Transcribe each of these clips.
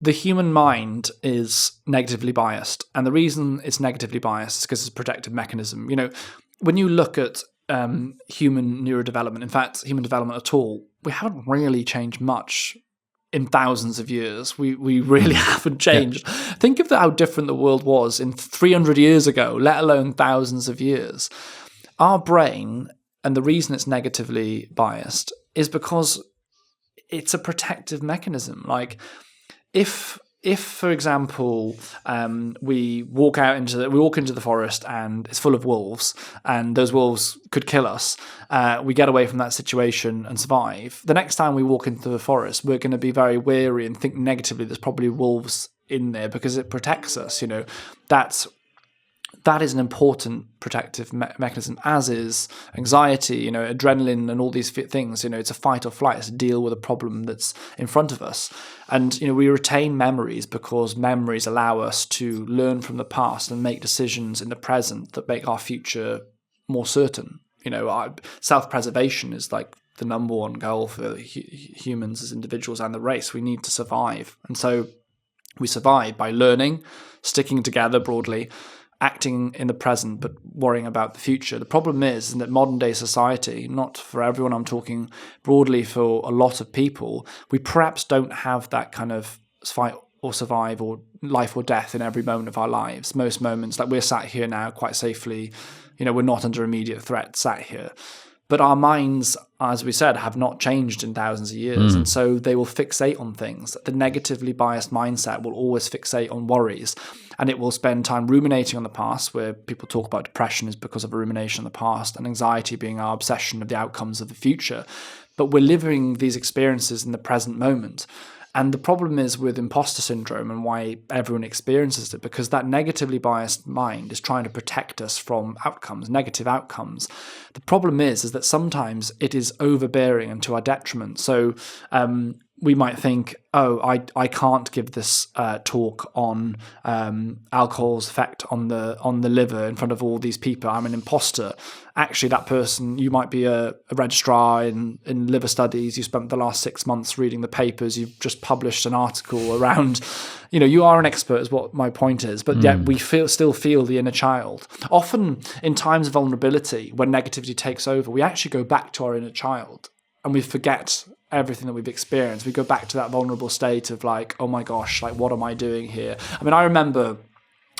the human mind is negatively biased. And the reason it's negatively biased is because it's a protective mechanism. When you look at human neurodevelopment, in fact, human development at all, we haven't really changed much in thousands of years. We really haven't changed. Yeah. Think of how different the world was in 300 years ago, let alone thousands of years. Our brain, and the reason it's negatively biased, is because it's a protective mechanism. Like if for example, we walk into the forest and it's full of wolves, and those wolves could kill us, we get away from that situation and survive. The next time we walk into the forest, we're going to be very wary and think negatively. There's probably wolves in there because it protects us. That is an important protective mechanism, as is anxiety, adrenaline and all these things. It's a fight or flight. It's a deal with a problem that's in front of us. And, we retain memories because memories allow us to learn from the past and make decisions in the present that make our future more certain. Self-preservation is like the number one goal for humans as individuals and the race. We need to survive. And so we survive by learning, sticking together broadly, acting in the present but worrying about the future. The problem is that modern day society, not for everyone, I'm talking broadly for a lot of people, we perhaps don't have that kind of fight or survive or life or death in every moment of our lives. Most moments, like we're sat here now quite safely, we're not under immediate threat sat here. But our minds, as we said, have not changed in thousands of years. And so they will fixate on things. The negatively biased mindset will always fixate on worries. And it will spend time ruminating on the past, where people talk about depression is because of a rumination on the past, and anxiety being our obsession of the outcomes of the future. But we're living these experiences in the present moment. And the problem is with imposter syndrome and why everyone experiences it, because that negatively biased mind is trying to protect us from outcomes, negative outcomes. The problem is that sometimes it is overbearing and to our detriment. So we might think, I can't give this talk on alcohol's effect on the liver in front of all these people. I'm an imposter. Actually, that person, you might be a registrar in liver studies. You spent the last 6 months reading the papers. You've just published an article around, you are an expert is what my point is. But yet we still feel the inner child. Often in times of vulnerability, when negativity takes over, we actually go back to our inner child and we forget everything that we've experienced. We go back to that vulnerable state of like, oh my gosh, like what am I doing here? I mean, I remember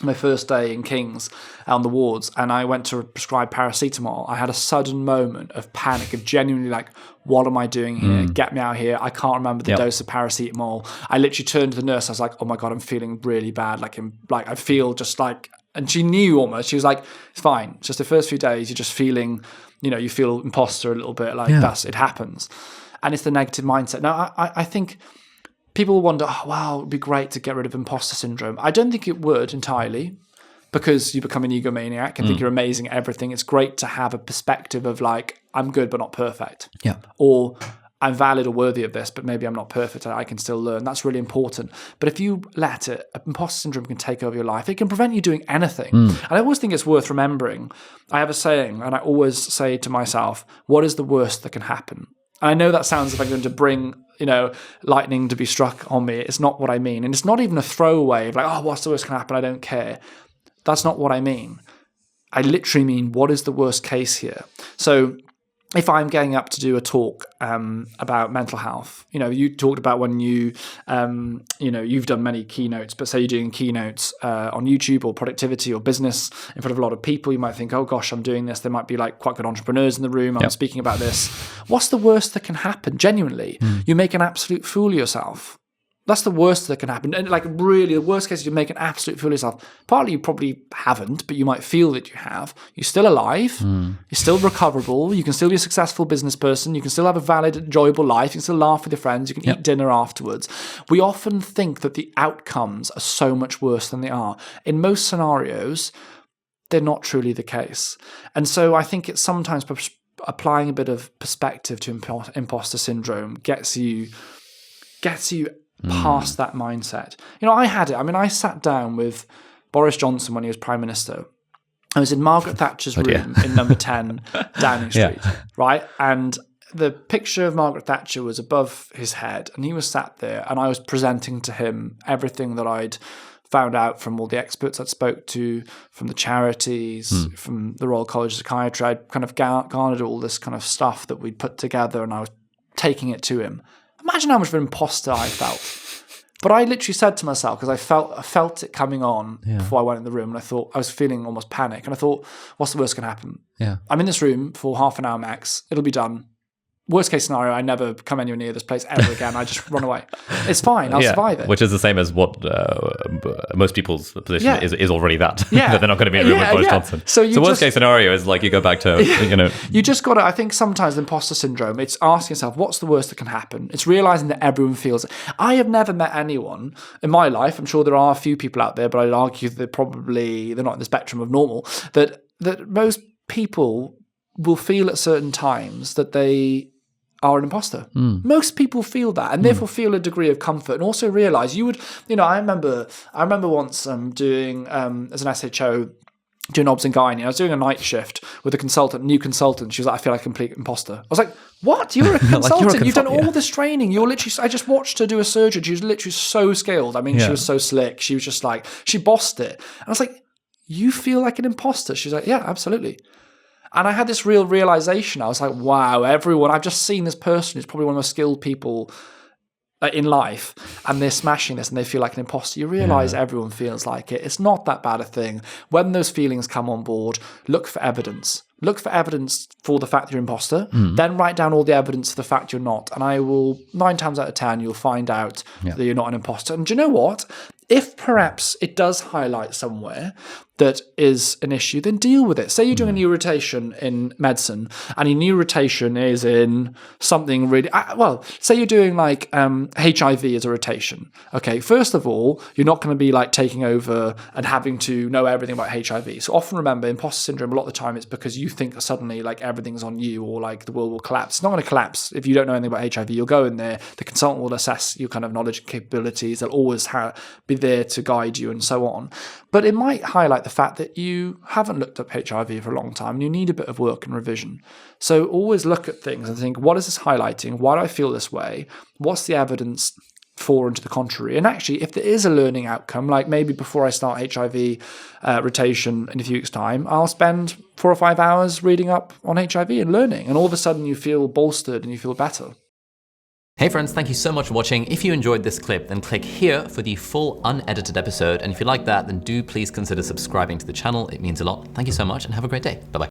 my first day in King's on the wards, and I went to prescribe paracetamol. I had a sudden moment of panic, of genuinely like, what am I doing here? Get me out here. I can't remember the dose of paracetamol. I literally turned to the nurse. I was like, oh my God, I'm feeling really bad. I feel just like, and she knew almost. She was like, it's fine. It's just the first few days, you're just feeling, you feel imposter a little bit. It happens. And it's the negative mindset. Now, I think people wonder, oh, wow, it would be great to get rid of imposter syndrome. I don't think it would entirely, because you become an egomaniac and think you're amazing at everything. It's great to have a perspective of like, I'm good but not perfect. Yeah. Or I'm valid or worthy of this, but maybe I'm not perfect. I can still learn. That's really important. But if you let it, imposter syndrome can take over your life. It can prevent you doing anything. And I always think it's worth remembering. I have a saying, and I always say to myself, what is the worst that can happen? And I know that sounds like I'm going to bring, lightning to be struck on me. It's not what I mean. And it's not even a throwaway of like, oh, what's the worst can happen? I don't care. That's not what I mean. I literally mean, what is the worst case here? So if I'm getting up to do a talk about mental health, you talked about when you've done many keynotes, but say you're doing keynotes on YouTube or productivity or business in front of a lot of people, you might think, oh gosh, I'm doing this. There might be like quite good entrepreneurs in the room. I'm speaking about this. What's the worst that can happen? Genuinely, you make an absolute fool of yourself. That's the worst that can happen. And like really, the worst case is you make an absolute fool of yourself. Partly you probably haven't, but you might feel that you have. You're still alive. You're still recoverable. You can still be a successful business person. You can still have a valid, enjoyable life. You can still laugh with your friends. You can eat dinner afterwards. We often think that the outcomes are so much worse than they are. In most scenarios, they're not truly the case. And so I think it's sometimes applying a bit of perspective to imposter syndrome gets you past that mindset. I had it. I mean, I sat down with Boris Johnson when he was Prime Minister. I was in Margaret Thatcher's room in number 10 Downing Street, right? And the picture of Margaret Thatcher was above his head, and he was sat there, and I was presenting to him everything that I'd found out from all the experts I'd spoke to, from the charities, from the Royal College of Psychiatry. I'd kind of garnered all this kind of stuff that we'd put together, and I was taking it to him. Imagine how much of an imposter I felt. But I literally said to myself, because I felt it coming on before I went in the room, and I thought, I was feeling almost panic, and I thought, what's the worst can happen? Yeah. I'm in this room for half an hour max. It'll be done. Worst case scenario, I never come anywhere near this place ever again. I just run away. It's fine. I'll survive it. Which is the same as what most people's position is already that. Yeah. That they're not going to be in a room with Boris Johnson. So worst case scenario is like you go back to, You just got to, I think sometimes the imposter syndrome, it's asking yourself, what's the worst that can happen? It's realizing that everyone feels it. I have never met anyone in my life, I'm sure there are a few people out there, but I'd argue they're not in the spectrum of normal, that most people will feel at certain times that they are an imposter. Most people feel that, and therefore feel a degree of comfort, and also realize I remember once doing as an SHO doing obs and gynae. I was doing a night shift with a new consultant. She was like, I feel like a complete imposter. I was like, what? You're a consultant. You've done all this training. You're literally, I just watched her do a surgery. She was literally so skilled. I mean, she was so slick. She was just like, she bossed it. And I was like, you feel like an imposter? She's like, yeah, absolutely. And I had this real realization. I was like, wow, I've just seen this person who's probably one of the most skilled people in life, and they're smashing this and they feel like an imposter. You realize everyone feels like it. It's not that bad a thing. When those feelings come on board, look for evidence. Look for evidence for the fact you're an imposter, then write down all the evidence for the fact you're not. And 9 times out of 10, you'll find out that you're not an imposter. And do you know what? If perhaps it does highlight somewhere that is an issue, then deal with it. Say you're doing a new rotation in medicine, and your new rotation is in something really, say you're doing like HIV as a rotation. Okay, first of all, you're not going to be like taking over and having to know everything about HIV. So often remember, imposter syndrome, a lot of the time it's because you think suddenly like everything's on you, or like the world will collapse. It's not going to collapse if you don't know anything about HIV. You'll go in there, the consultant will assess your kind of knowledge and capabilities. They'll always be there to guide you and so on. But it might highlight the fact that you haven't looked up HIV for a long time and you need a bit of work and revision. So always look at things and think, what is this highlighting? Why do I feel this way? What's the evidence for and to the contrary? And actually, if there is a learning outcome, like maybe before I start HIV rotation in a few weeks' time, I'll spend 4 or 5 hours reading up on HIV and learning. And all of a sudden you feel bolstered and you feel better. Hey friends, thank you so much for watching. If you enjoyed this clip, then click here for the full unedited episode. And if you like that, then do please consider subscribing to the channel. It means a lot. Thank you so much and have a great day. Bye-bye.